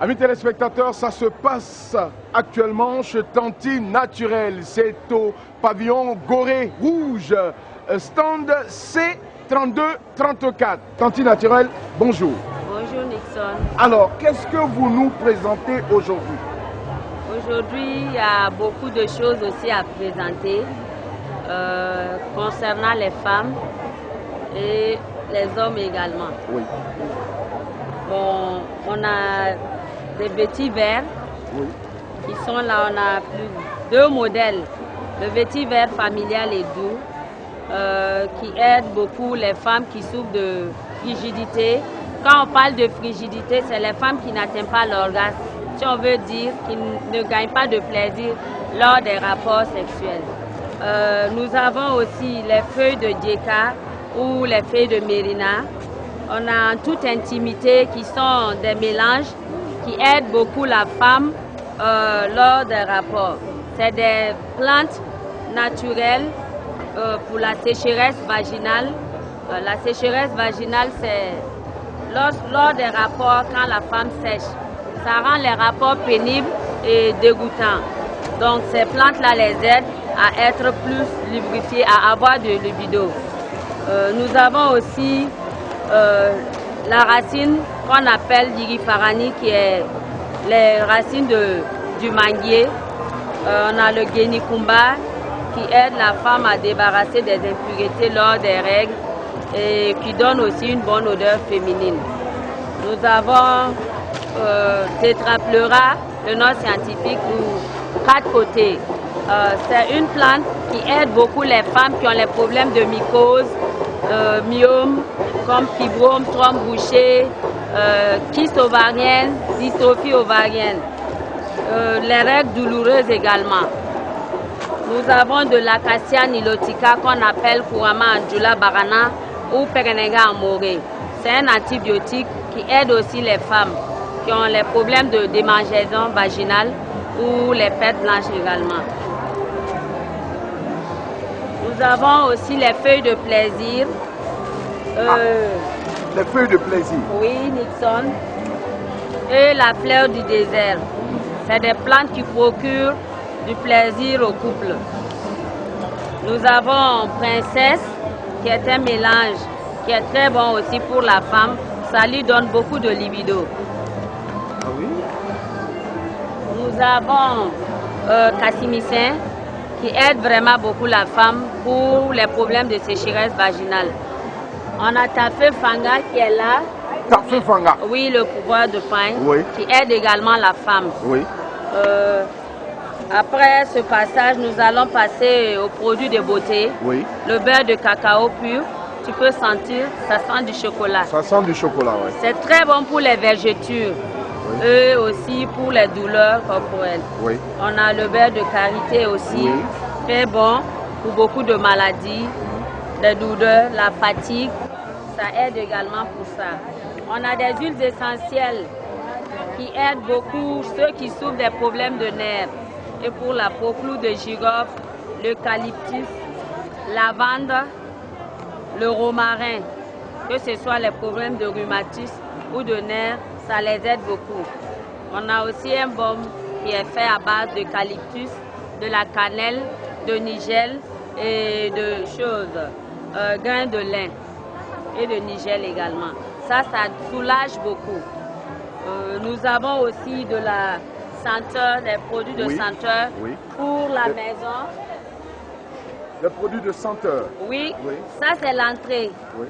Amis téléspectateurs, ça se passe actuellement chez Tanti Naturel. C'est au pavillon Gorée Rouge, stand C3234. Tanti Naturel, bonjour. Bonjour Nixon. Alors, qu'est-ce que vous nous présentez aujourd'hui? Aujourd'hui, il y a beaucoup de choses aussi à présenter concernant les femmes et les hommes également. Oui. Bon, on a des vétivers qui sont là, on a deux modèles. Le vétiver familial et doux qui aide beaucoup les femmes qui souffrent de frigidité. Quand on parle de frigidité, c'est les femmes qui n'atteignent pas l'orgasme. Si on veut dire qu'ils ne gagnent pas de plaisir lors des rapports sexuels. Nous avons aussi les feuilles de djeka ou les feuilles de mérina. On a en toute intimité qui sont des mélanges qui aident beaucoup la femme lors des rapports. C'est des plantes naturelles pour la sécheresse vaginale. La sécheresse vaginale, c'est lors des rapports quand la femme sèche. Ça rend les rapports pénibles et dégoûtants. Donc ces plantes-là les aident à être plus lubrifiées, à avoir de libido. Nous avons aussi la racine qu'on appelle l'irifarani, qui est les racines du manguier. On a le guénikumba qui aide la femme à débarrasser des impuretés lors des règles et qui donne aussi une bonne odeur féminine. Nous avons tétrapleura, le nom scientifique, ou quatre côtés. C'est une plante qui aide beaucoup les femmes qui ont les problèmes de mycose, myome, comme fibrome, trompe bouchée, kyste ovarienne, dystrophie ovarienne, les règles douloureuses également. Nous avons de l'acacia nilotica qu'on appelle couramment Anjula barana ou Perenega amoré. C'est un antibiotique qui aide aussi les femmes qui ont les problèmes de démangeaison vaginale ou les pertes blanches également. Nous avons aussi les feuilles de plaisir. Les feuilles de plaisir. Oui, Nixon. Et la fleur du désert. C'est des plantes qui procurent du plaisir au couple. Nous avons princesse, qui est un mélange qui est très bon aussi pour la femme. Ça lui donne beaucoup de libido. Ah oui? Nous avons cassimicin, qui aide vraiment beaucoup la femme pour les problèmes de sécheresse vaginale. On a Tafé Fanga qui est là. Tafé Fanga? Oui, le pouvoir de pain, oui, qui aide également la femme. Oui. Après ce passage, nous allons passer aux produits de beauté. Oui. Le beurre de cacao pur, tu peux sentir, ça sent du chocolat. Ça sent du chocolat, oui. C'est très bon pour les vergetures. Oui. Et aussi pour les douleurs corporelles. Oui. On a le beurre de karité aussi, oui, très bon pour beaucoup de maladies, des douleurs, la fatigue. Ça aide également pour ça. On a des huiles essentielles qui aident beaucoup ceux qui souffrent des problèmes de nerfs. Et pour la peau, clou de girofle, l'eucalyptus, lavande, le romarin. Que ce soit les problèmes de rhumatisme ou de nerfs, ça les aide beaucoup. On a aussi un baume qui est fait à base d'eucalyptus, de la cannelle, de nigel et de grains de lin et de nigel également. Ça soulage beaucoup. Nous avons aussi de la senteur, des produits de senteur pour la maison. Les produits de senteur? Oui, ça c'est l'entrée. Oui.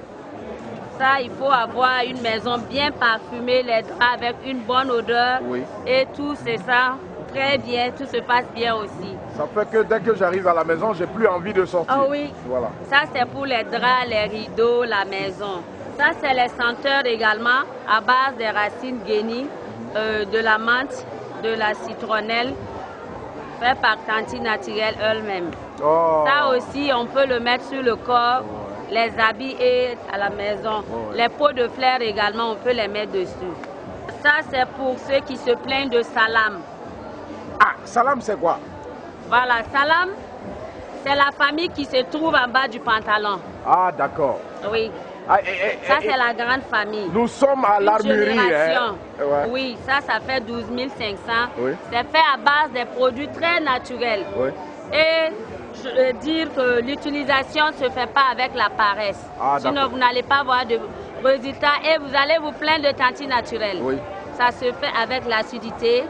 Ça, il faut avoir une maison bien parfumée, les draps avec une bonne odeur. Oui. Et tout c'est ça, très bien, tout se passe bien aussi. Ça fait que dès que j'arrive à la maison, j'ai plus envie de sortir. Ah oui. Voilà. Ça c'est pour les draps, les rideaux, la maison. Ça c'est les senteurs également à base des racines guénies, de la menthe, de la citronnelle, fait par Tanti Naturel elle-même. Oh. Ça aussi, on peut le mettre sur le corps, les habits et à la maison. Les pots de fleurs également, on peut les mettre dessus. Ça, c'est pour ceux qui se plaignent de salam. Ah, salam, c'est quoi? Voilà, salam, c'est la famille qui se trouve en bas du pantalon. Ah, d'accord. Oui. Ça, c'est la grande famille. Nous sommes à l'Armurerie. Hein? Ouais. Oui, ça fait 12 500. Oui. C'est fait à base des produits très naturels. Oui. Et je veux dire que l'utilisation ne se fait pas avec la paresse. Sinon, vous n'allez pas voir de résultats et vous allez vous plaindre de tanti naturel. Oui. Ça se fait avec l'acidité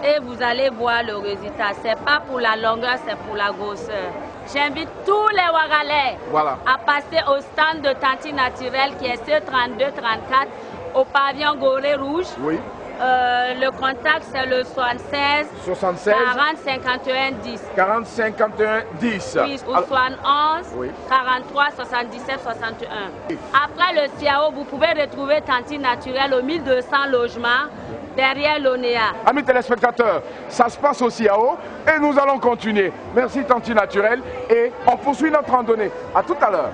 et vous allez voir le résultat. Ce n'est pas pour la longueur, c'est pour la grosseur. J'invite tous les Ouagalais à passer au stand de tanti naturel qui est C32-34 au pavillon Gorée Rouge. Oui. Le contact, c'est le 76 40 51 10. 40 51 10. Oui, ou 71 43 77 61. Après le CIAO, vous pouvez retrouver Tanti Naturel au 1200 logements derrière l'ONEA. Amis téléspectateurs, ça se passe au CIAO et nous allons continuer. Merci Tanti Naturel et on poursuit notre randonnée. À tout à l'heure.